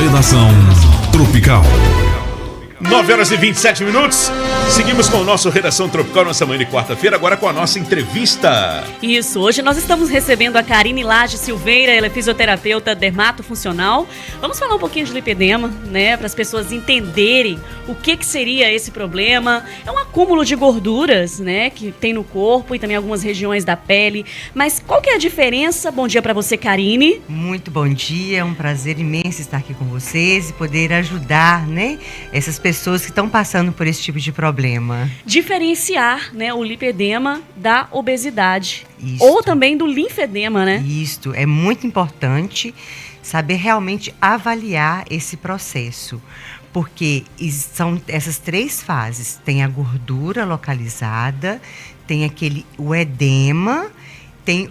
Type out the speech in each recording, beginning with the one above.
Redação Tropical. 9h27. Seguimos com o nosso Redação Tropical nessa manhã de quarta-feira, agora com a nossa entrevista. Isso, hoje nós estamos recebendo a Karine Lage Silveira, ela é fisioterapeuta dermatofuncional. Vamos falar um pouquinho de lipedema, né, para as pessoas entenderem o que seria esse problema. É um acúmulo de gorduras, né, que tem no corpo e também algumas regiões da pele. Mas qual que é a diferença? Bom dia para você, Karine. Muito bom dia, é um prazer imenso estar aqui com vocês e poder ajudar, né, essas pessoas que estão passando por esse tipo de problema. Diferenciar, né, o lipedema da obesidade. Isto. Ou também do linfedema, né? Isto, é muito importante saber realmente avaliar esse processo. Porque são essas três fases. Tem a gordura localizada, tem o edema, tem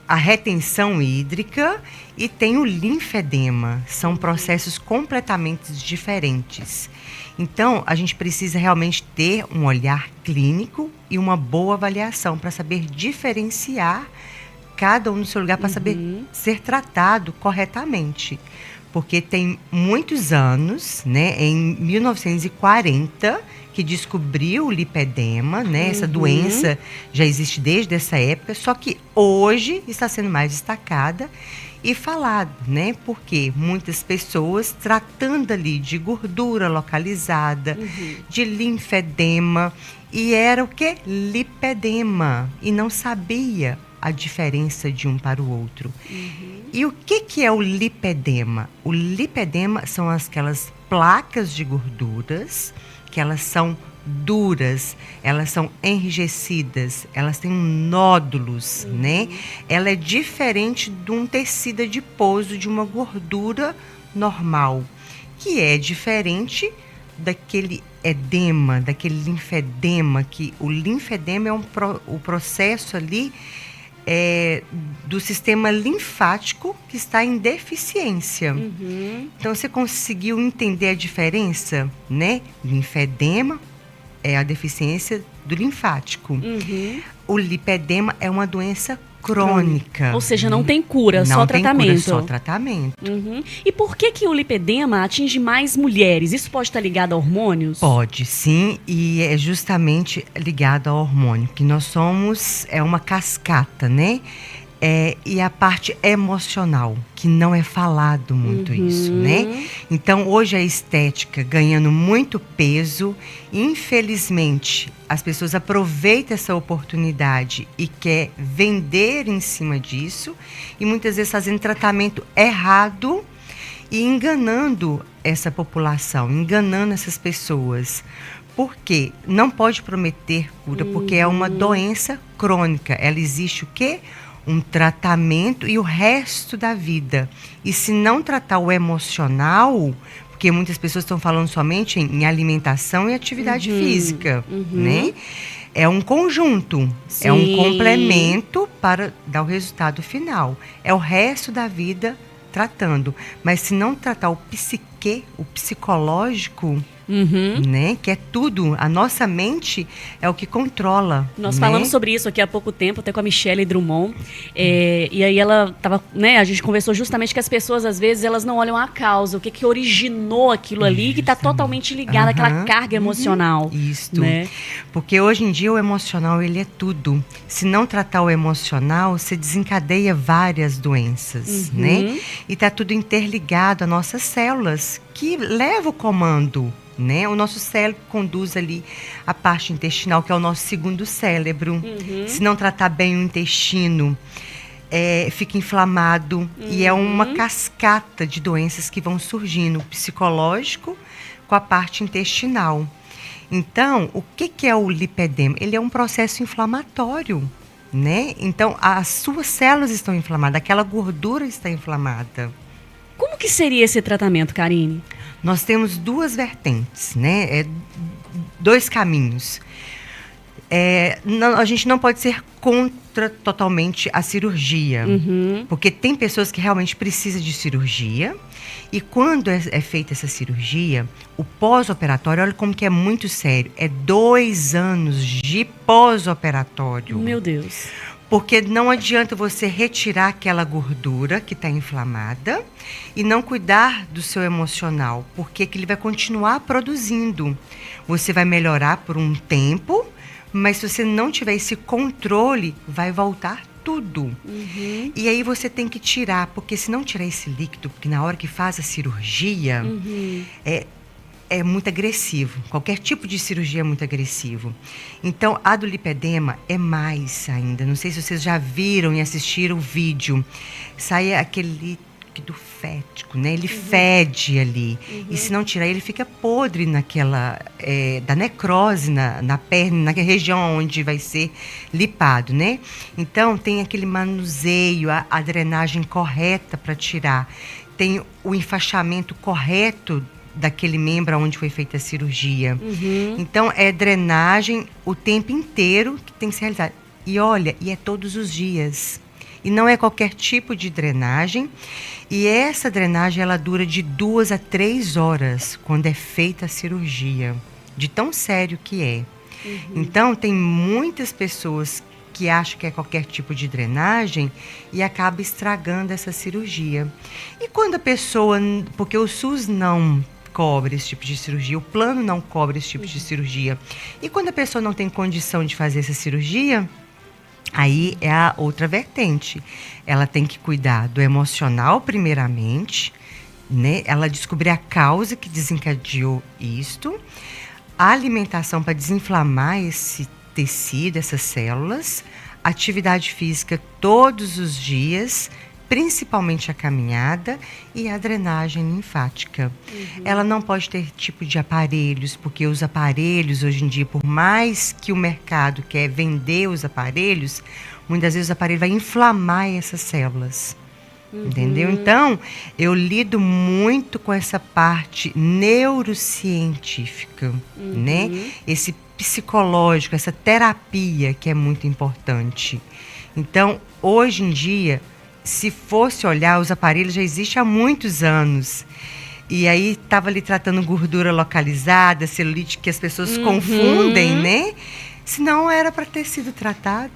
a retenção hídrica e tem o linfedema. São processos completamente diferentes. Então, a gente precisa realmente ter um olhar clínico e uma boa avaliação para saber diferenciar cada um no seu lugar, para saber ser tratado corretamente. Porque tem muitos anos, né, em 1940, que descobriu o lipedema, né, essa doença já existe desde essa época, só que hoje está sendo mais destacada e falado, né? Porque muitas pessoas tratando ali de gordura localizada, de linfedema, e era o quê? Lipedema, e não sabia a diferença de um para o outro. E o que é o lipedema? O lipedema são aquelas placas de gorduras que elas são duras, elas são enrijecidas, elas têm nódulos, né? Ela é diferente de um tecido adiposo, de uma gordura normal, que é diferente daquele edema, daquele linfedema, que o linfedema é o processo ali do sistema linfático que está em deficiência. Então, você conseguiu entender a diferença, né? Linfedema é a deficiência do linfático. O lipedema é uma doença crônica. Ou seja, não tem cura, não só tem tratamento. Cura, só tratamento. E por que o lipedema atinge mais mulheres? Isso pode estar ligado a hormônios? Pode, sim, e é justamente ligado ao hormônio, que nós somos, uma cascata, né? E a parte emocional, que não é falado muito isso, né? Então, hoje a estética ganhando muito peso, infelizmente, as pessoas aproveitam essa oportunidade e quer vender em cima disso, e muitas vezes fazendo tratamento errado e enganando essa população, enganando essas pessoas. Porque não pode prometer cura, porque é uma doença crônica. Ela existe o quê? Um tratamento e o resto da vida. E se não tratar o emocional, porque muitas pessoas estão falando somente em alimentação e atividade física, né? É um conjunto, é um complemento para dar o resultado final. É o resto da vida tratando. Mas se não tratar o psicológico, né? Que é tudo, a nossa mente é o que controla. Nós falamos sobre isso aqui há pouco tempo, até com a Michelle Drummond, e aí ela tava, né? A gente conversou justamente que as pessoas às vezes elas não olham a causa, o que originou aquilo ali, que está totalmente ligado àquela carga emocional. Isso, né? Porque hoje em dia o emocional ele é tudo. Se não tratar o emocional, você desencadeia várias doenças, né? E está tudo interligado às nossas células, que levam o comando. Né? O nosso cérebro conduz ali a parte intestinal, que é o nosso segundo cérebro. Se não tratar bem o intestino, fica inflamado. E é uma cascata de doenças que vão surgindo, o psicológico com a parte intestinal. Então, o que é o lipedema? Ele é um processo inflamatório, né? Então, as suas células estão inflamadas, aquela gordura está inflamada. Como que seria esse tratamento, Karine? Nós temos duas vertentes, né? Dois caminhos. A gente não pode ser contra totalmente a cirurgia, porque tem pessoas que realmente precisam de cirurgia, e quando é feita essa cirurgia, o pós-operatório, olha como que é muito sério, 2 anos de pós-operatório. Meu Deus. Porque não adianta você retirar aquela gordura que está inflamada e não cuidar do seu emocional, porque que ele vai continuar produzindo. Você vai melhorar por um tempo, mas se você não tiver esse controle, vai voltar tudo. E aí você tem que tirar, porque se não tirar esse líquido, porque na hora que faz a cirurgia, é muito agressivo. Qualquer tipo de cirurgia é muito agressivo. Então, a do lipedema é mais ainda. Não sei se vocês já viram e assistiram o vídeo. Sai aquele líquido fético, né? Ele fede ali. E se não tirar, ele fica podre naquela... da necrose na perna, na região onde vai ser lipado, né? Então, tem aquele manuseio, a drenagem correta para tirar. Tem o enfaixamento correto daquele membro onde foi feita a cirurgia. Então, é drenagem o tempo inteiro que tem que ser realizada. E olha, é todos os dias. E não é qualquer tipo de drenagem. E essa drenagem, ela dura de 2 a 3 horas quando é feita a cirurgia. De tão sério que é. Então, tem muitas pessoas que acham que é qualquer tipo de drenagem e acaba estragando essa cirurgia. E quando a pessoa... Porque o SUS não cobre esse tipo de cirurgia, o plano não cobre esse tipo de cirurgia. E quando a pessoa não tem condição de fazer essa cirurgia, aí é a outra vertente. Ela tem que cuidar do emocional primeiramente, né? Ela descobrir a causa que desencadeou isto, a alimentação para desinflamar esse tecido, essas células, atividade física todos os dias, principalmente a caminhada e a drenagem linfática. Ela não pode ter tipo de aparelhos, porque os aparelhos hoje em dia, por mais que o mercado quer vender os aparelhos, muitas vezes o aparelho vai inflamar essas células. Entendeu? Então, eu lido muito com essa parte neurocientífica, né? Esse psicológico, essa terapia que é muito importante. Então, hoje em dia, se fosse olhar, os aparelhos já existem há muitos anos. E aí, estava ali tratando gordura localizada, celulite, que as pessoas confundem, né? Senão, era para ter sido tratado,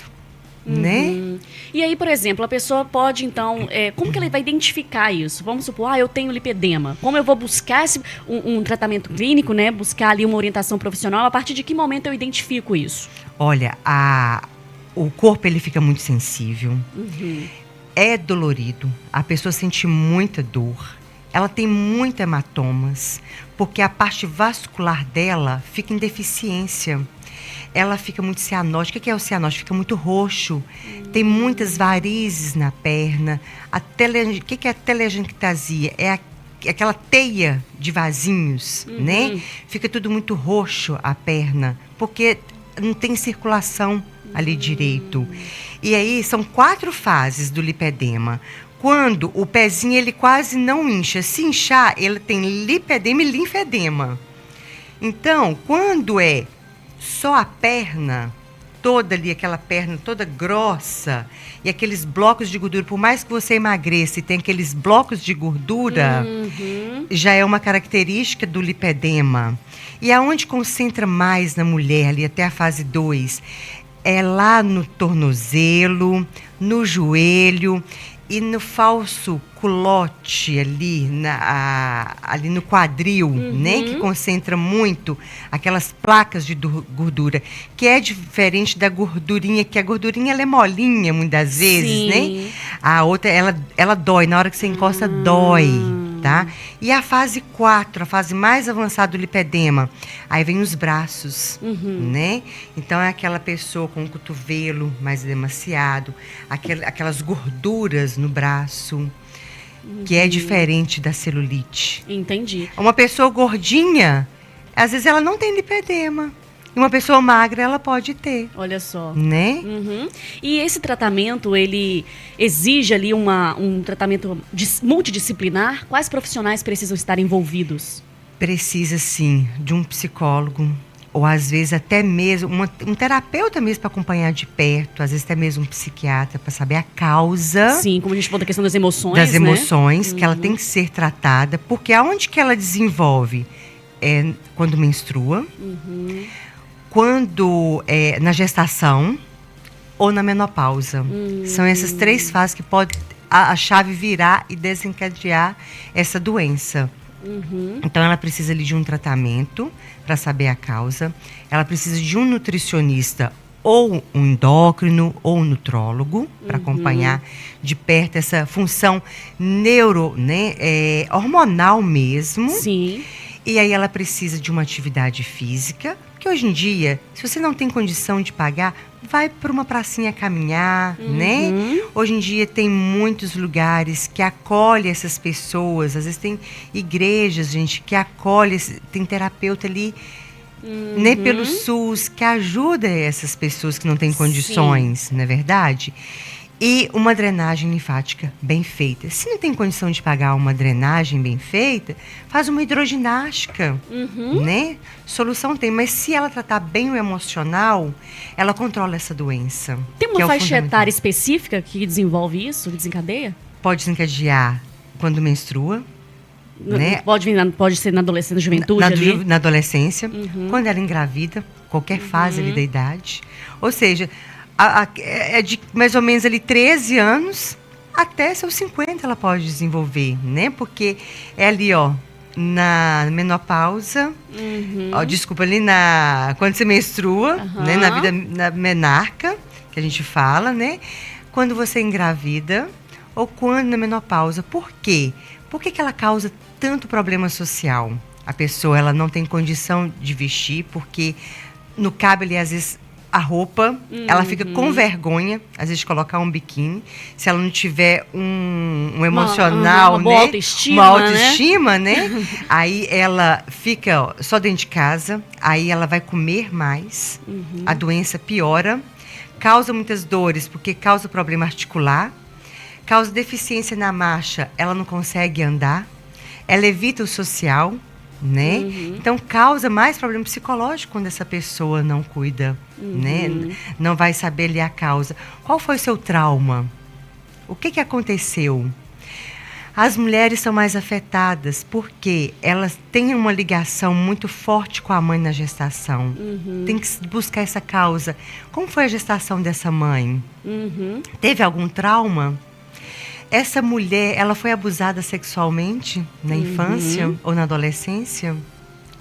né? E aí, por exemplo, a pessoa pode, então... como que ela vai identificar isso? Vamos supor, eu tenho lipedema. Como eu vou buscar um tratamento clínico, né? Buscar ali uma orientação profissional? A partir de que momento eu identifico isso? Olha, o corpo, ele fica muito sensível. É dolorido, a pessoa sente muita dor, ela tem muitos hematomas, porque a parte vascular dela fica em deficiência. Ela fica muito cianótica. O que é o cianótico? Fica muito roxo, tem muitas varizes na perna. O que é a telegenctasia? É aquela teia de vasinhos, né? Fica tudo muito roxo a perna, porque não tem circulação ali direito. E aí são 4 fases do lipedema. Quando o pezinho ele quase não incha, se inchar, ele tem lipedema e linfedema. Então, quando é só a perna toda ali, aquela perna toda grossa e aqueles blocos de gordura, por mais que você emagreça e tem aqueles blocos de gordura, já é uma característica do lipedema. E aonde concentra mais na mulher ali até a fase 2? É lá no tornozelo, no joelho e no falso culote ali, ali no quadril, né? Que concentra muito aquelas placas de gordura, que é diferente da gordurinha, que a gordurinha ela é molinha muitas vezes, né? A outra, ela dói, na hora que você encosta, dói. Tá? E a fase 4, a fase mais avançada do lipedema, aí vem os braços, né? Então é aquela pessoa com o cotovelo mais demasiado, aquelas gorduras no braço, que é diferente da celulite. Entendi. Uma pessoa gordinha, às vezes ela não tem lipedema. E uma pessoa magra, ela pode ter. Olha só. Né? E esse tratamento, ele exige ali um tratamento multidisciplinar? Quais profissionais precisam estar envolvidos? Precisa, sim, de um psicólogo. Ou, às vezes, até mesmo um terapeuta mesmo para acompanhar de perto. Às vezes, até mesmo um psiquiatra para saber a causa. Sim, como a gente falou da questão das emoções, das emoções, né? que ela tem que ser tratada. Porque aonde que ela desenvolve? É quando menstrua. Quando na gestação, ou na menopausa. São essas 3 fases que pode a chave virar e desencadear essa doença. Então, ela precisa ali de um tratamento para saber a causa. Ela precisa de um nutricionista ou um endócrino ou um nutrólogo para acompanhar de perto essa função hormonal mesmo. Sim. E aí ela precisa de uma atividade física, que hoje em dia, se você não tem condição de pagar, vai para uma pracinha caminhar, né? Hoje em dia tem muitos lugares que acolhem essas pessoas, às vezes tem igrejas, gente, que acolhe, tem terapeuta ali, né, pelo SUS, que ajuda essas pessoas que não têm condições, não é verdade? E uma drenagem linfática bem feita. Se não tem condição de pagar uma drenagem bem feita, faz uma hidroginástica, né? Solução tem, mas se ela tratar bem o emocional, ela controla essa doença. Tem uma faixa etária específica que desenvolve isso, que desencadeia? Pode desencadear quando menstrua, né? Pode ser na adolescência, na juventude ali? Na adolescência, quando ela engravida, qualquer fase ali da idade. Ou seja, é de mais ou menos ali 13 anos até seus 50 ela pode desenvolver, né? Porque é ali, ó, na menopausa, ó, desculpa, ali quando você menstrua, né? Na vida na menarca, que a gente fala, né? Quando você engravida ou quando na menopausa. Por quê? Por que ela causa tanto problema social? A pessoa, ela não tem condição de vestir, porque não cabe ali, às vezes, a roupa, ela fica com vergonha, às vezes, de colocar um biquíni. Se ela não tiver um emocional, uma boa autoestima, né? Aí ela fica, ó, só dentro de casa, aí ela vai comer mais, a doença piora, causa muitas dores, porque causa problema articular, causa deficiência na marcha, ela não consegue andar, ela evita o social, né? Então causa mais problema psicológico quando essa pessoa não cuida, né? Não vai saber ali a causa. Qual foi o seu trauma? O que aconteceu? As mulheres são mais afetadas porque elas têm uma ligação muito forte com a mãe na gestação. Tem que buscar essa causa. Como foi a gestação dessa mãe? Teve algum trauma? Essa mulher, ela foi abusada sexualmente na infância ou na adolescência?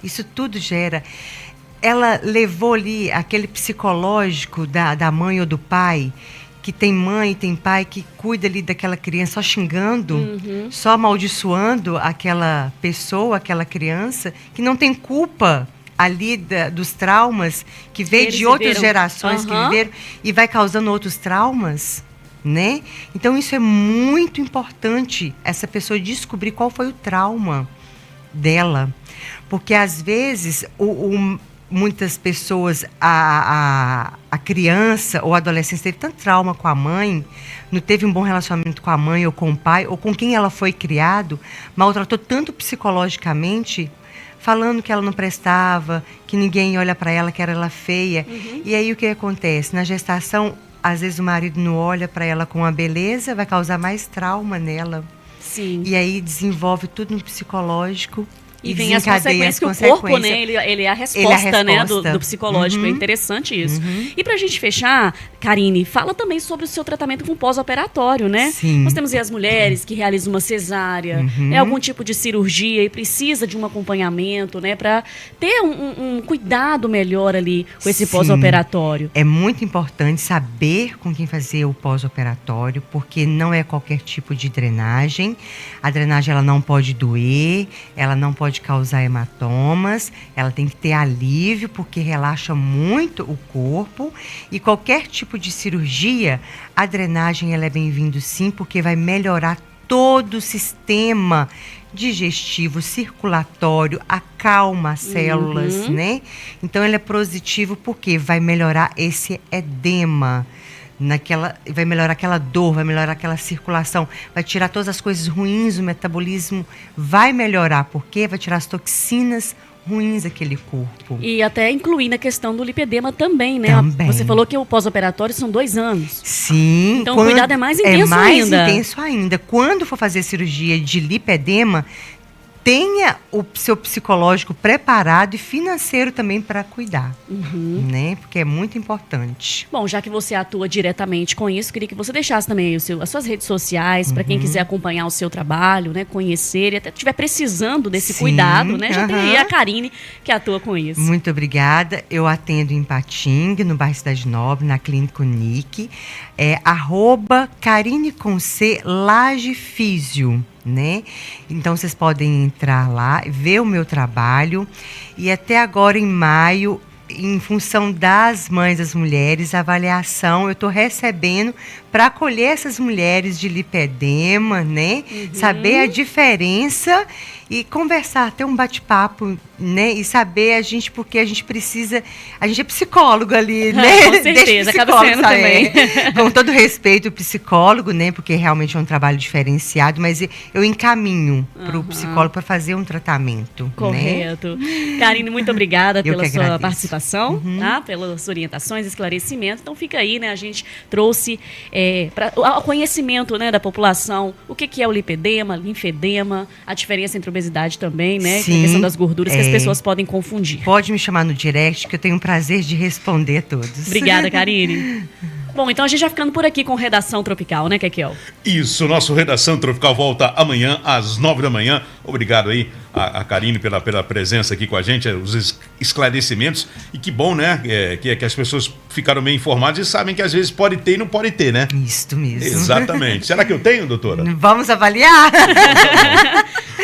Isso tudo gera. Ela levou ali aquele psicológico da mãe ou do pai, que tem mãe e tem pai que cuida ali daquela criança só xingando, só amaldiçoando aquela pessoa, aquela criança, que não tem culpa ali dos traumas que veio de outras gerações que viveram e vai causando outros traumas. Né? Então isso é muito importante, essa pessoa descobrir qual foi o trauma dela, porque às vezes muitas pessoas, a criança ou a adolescente teve tanto trauma com a mãe, não teve um bom relacionamento com a mãe ou com o pai ou com quem ela foi criado, maltratou tanto psicologicamente, falando que ela não prestava, que ninguém olha para ela, que era ela feia. E aí o que acontece? Na gestação, às vezes o marido não olha para ela com a beleza, vai causar mais trauma nela. Sim. E aí desenvolve tudo no psicológico. E vem as consequências que o corpo, né? Ele é a resposta, né, do psicológico. É interessante isso. E pra gente fechar, Karine, fala também sobre o seu tratamento com pós-operatório, né? Sim. Nós temos aí as mulheres que realizam uma cesárea, algum tipo de cirurgia e precisa de um acompanhamento, né? Pra ter um cuidado melhor ali com esse pós-operatório. É muito importante saber com quem fazer o pós-operatório, porque não é qualquer tipo de drenagem. A drenagem, ela não pode doer, ela não pode causar hematomas, ela tem que ter alívio porque relaxa muito o corpo, e qualquer tipo de cirurgia, a drenagem ela é bem-vindo sim, porque vai melhorar todo o sistema digestivo, circulatório, acalma as células, né? Então ele é positivo porque vai melhorar esse edema, vai melhorar aquela dor, vai melhorar aquela circulação, vai tirar todas as coisas ruins, o metabolismo vai melhorar, porque vai tirar as toxinas ruins daquele corpo. E até incluir na questão do lipedema também, né? Também. Você falou que o pós-operatório são 2 anos. Sim. Então o cuidado é mais intenso ainda. É mais intenso ainda. Quando for fazer cirurgia de lipedema, tenha o seu psicológico preparado e financeiro também para cuidar, né? Porque é muito importante. Bom, já que você atua diretamente com isso, queria que você deixasse também as suas redes sociais para quem quiser acompanhar o seu trabalho, né? Conhecer e até estiver precisando desse cuidado, né? Já tem aí a Karine que atua com isso. Muito obrigada. Eu atendo em Patinga, no bairro Cidade Nobre, na Clínica Unique. @Karine com C Laje Físio, né? Então vocês podem entrar lá, ver o meu trabalho, e até agora em maio, em função das mães das mulheres, a avaliação eu estou recebendo para acolher essas mulheres de lipedema, né? Saber a diferença e conversar, ter um bate-papo, né? E saber porque a gente precisa, a gente é psicólogo ali, né? Com certeza, acaba sendo também. Com todo respeito ao psicólogo, né? Porque realmente é um trabalho diferenciado, mas eu encaminho para o psicólogo para fazer um tratamento. Correto. Né? Karine, muito obrigada pela sua participação, tá? Pelas orientações, esclarecimentos. Então fica aí, né? A gente trouxe o conhecimento, né, da população, o que é o lipedema, linfedema, a diferença entre obesidade também, né? Sim, a questão das gorduras que as pessoas podem confundir. Pode me chamar no direct, que eu tenho o prazer de responder a todos. Obrigada, Karine. Bom, então a gente vai ficando por aqui com Redação Tropical, né, Kekel? Isso, nosso Redação Tropical volta amanhã às 9 da manhã. Obrigado aí a Karine pela presença aqui com a gente, os esclarecimentos. E que bom, né, que as pessoas ficaram bem informadas e sabem que às vezes pode ter e não pode ter, né? Isso mesmo. Exatamente. Será que eu tenho, doutora? Vamos avaliar?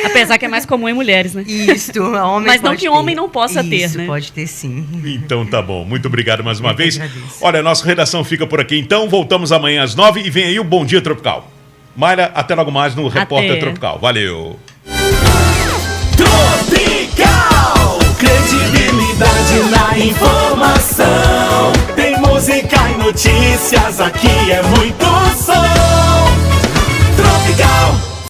Apesar que é mais comum em mulheres, né? Isso, homem. Mas não que homem não possa ter, Isso, né? pode ter sim. Então tá bom. Muito obrigado mais uma vez. Agradeço. Olha, a nossa redação fica por aqui então. Voltamos amanhã às 9 e vem aí o Bom Dia Tropical. Mayra, até logo mais no Repórter Tropical. Valeu! Tropical, credibilidade na informação. Tem música e notícias, aqui é muito som. Tropical.